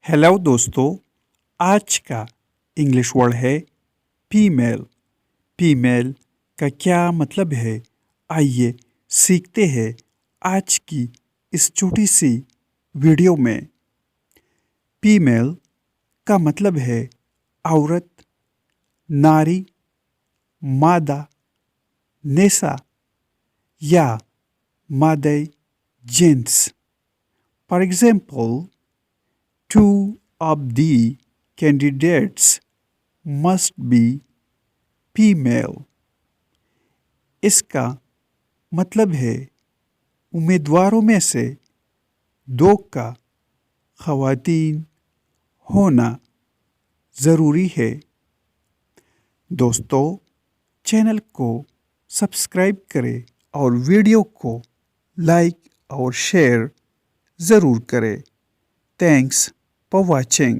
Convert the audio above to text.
Hello दोस्तों, आज का इंग्लिश वर्ड है फीमेल। फीमेल का क्या मतलब है, आइए सीखते हैं आज की इस छोटी सी वीडियो में। फीमेल का मतलब है औरत, नारी, मादा, नेसा या मादे gents. For example, two of the candidates must be female. इसका मतलब है उम्मीदवारों में से दो का ख़वातीन होना ज़रूरी है। दोस्तों, चैनल को सब्सक्राइब करें और वीडियो को लाइक और शेयर ज़रूर करें। Thanks for watching.